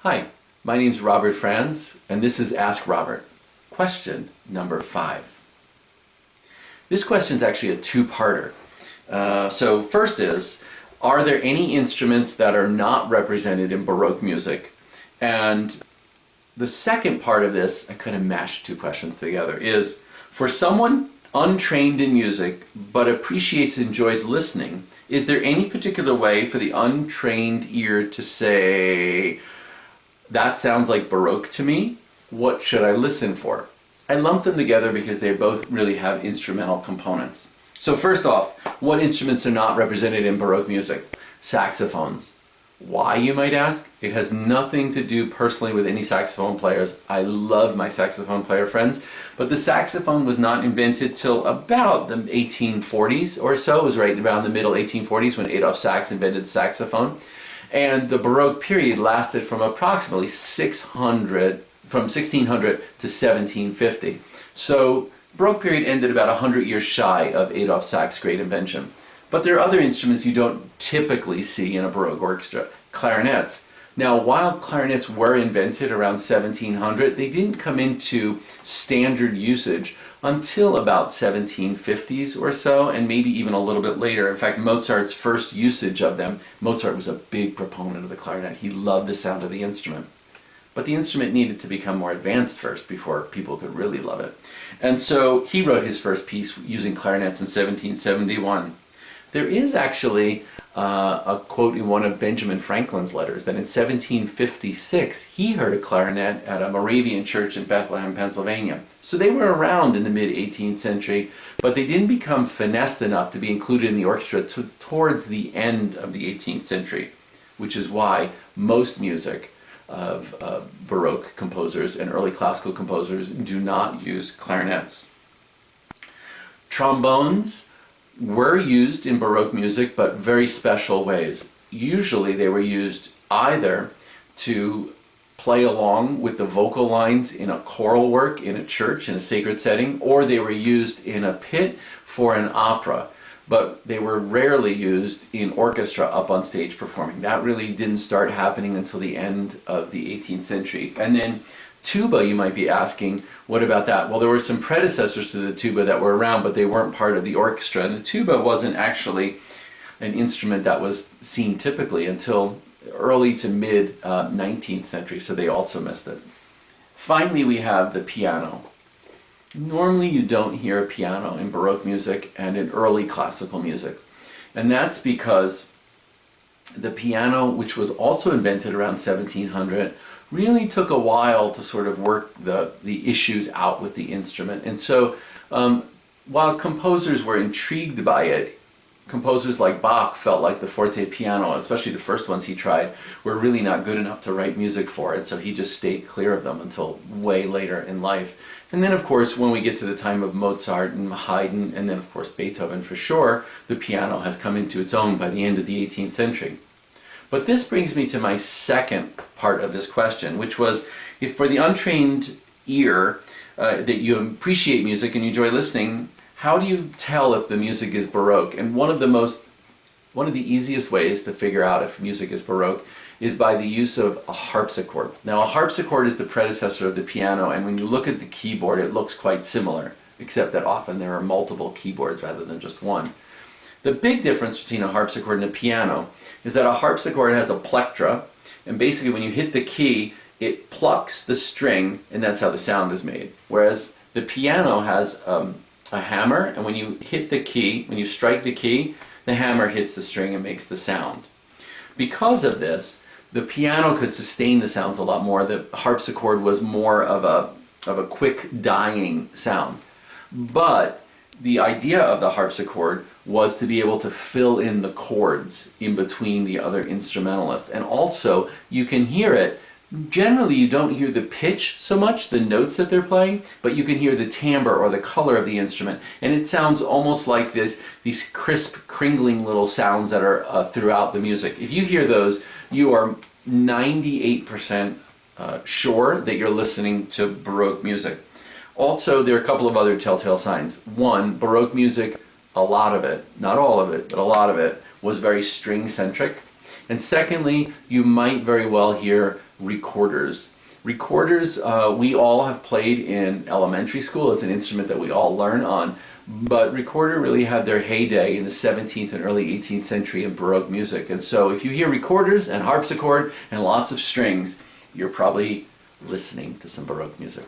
Hi, my name's Robert Franz, and this is Ask Robert. Question number 5. This question is actually a two-parter. So first is, are there any instruments that are not represented in Baroque music? And the second part of this, I kind of mashed two questions together, is for someone untrained in music but appreciates and enjoys listening, is there any particular way for the untrained ear to say, that sounds like Baroque to me, what should I listen for? I lumped them together because they both really have instrumental components. So first off, what instruments are not represented in Baroque music? Saxophones. Why, you might ask? It has nothing to do personally with any saxophone players. I love my saxophone player friends, but the saxophone was not invented till about the 1840s or so. It was right around the middle 1840s when Adolphe Sax invented the saxophone. And the Baroque period lasted from approximately 1600 to 1750. So Baroque period ended about 100 years shy of Adolphe Sax's great invention. But there are other instruments you don't typically see in a Baroque orchestra. Clarinets. Now, while clarinets were invented around 1700, they didn't come into standard usage until about 1750s or so, and maybe even a little bit later. In fact, Mozart's first usage of them, Mozart was a big proponent of the clarinet. He loved the sound of the instrument. But the instrument needed to become more advanced first before people could really love it. And so he wrote his first piece using clarinets in 1771. There is actually a quote in one of Benjamin Franklin's letters that in 1756 he heard a clarinet at a Moravian church in Bethlehem, Pennsylvania. So they were around in the mid-18th century, but they didn't become finessed enough to be included in the orchestra towards the end of the 18th century, which is why most music of Baroque composers and early classical composers do not use clarinets. Trombones were used in Baroque music, but very special ways. Usually they were used either to play along with the vocal lines in a choral work in a church, in a sacred setting, or they were used in a pit for an opera. But they were rarely used in orchestra up on stage performing. That really didn't start happening until the end of the 18th century. And then tuba, you might be asking, what about that? Well, there were some predecessors to the tuba that were around, but they weren't part of the orchestra. And the tuba wasn't actually an instrument that was seen typically until early to mid 19th century, so they also missed it. Finally, we have the piano. Normally you don't hear a piano in Baroque music and in early classical music. And that's because the piano, which was also invented around 1700, really took a while to sort of work the issues out with the instrument. And so while composers were intrigued by it, composers like Bach felt like the forte piano, especially the first ones he tried, were really not good enough to write music for it, so he just stayed clear of them until way later in life. And then of course when we get to the time of Mozart and Haydn, and then of course Beethoven for sure, the piano has come into its own by the end of the 18th century. But this brings me to my second part of this question, which was, if for the untrained ear that you appreciate music and you enjoy listening, how do you tell if the music is Baroque? And one of the easiest ways to figure out if music is Baroque is by the use of a harpsichord. Now, a harpsichord is the predecessor of the piano, and when you look at the keyboard, it looks quite similar, except that often there are multiple keyboards rather than just one. The big difference between a harpsichord and a piano is that a harpsichord has a plectra, and basically when you hit the key, it plucks the string, and that's how the sound is made. Whereas the piano has a hammer, and when you hit the key, when you strike the key, the hammer hits the string and makes the sound. Because of this, the piano could sustain the sounds a lot more. The harpsichord was more of a quick dying sound. But the idea of the harpsichord was to be able to fill in the chords in between the other instrumentalists. And also, you can hear it. Generally, you don't hear the pitch so much, the notes that they're playing, but you can hear the timbre or the color of the instrument. And it sounds almost like these crisp, cringling little sounds that are throughout the music. If you hear those, you are 98% sure that you're listening to Baroque music. Also, there are a couple of other telltale signs. One, Baroque music, a lot of it, not all of it, but a lot of it, was very string-centric. And secondly, you might very well hear recorders. Recorders, we all have played in elementary school. It's an instrument that we all learn on. But recorder really had their heyday in the 17th and early 18th century in Baroque music. And so if you hear recorders and harpsichord and lots of strings, you're probably listening to some Baroque music.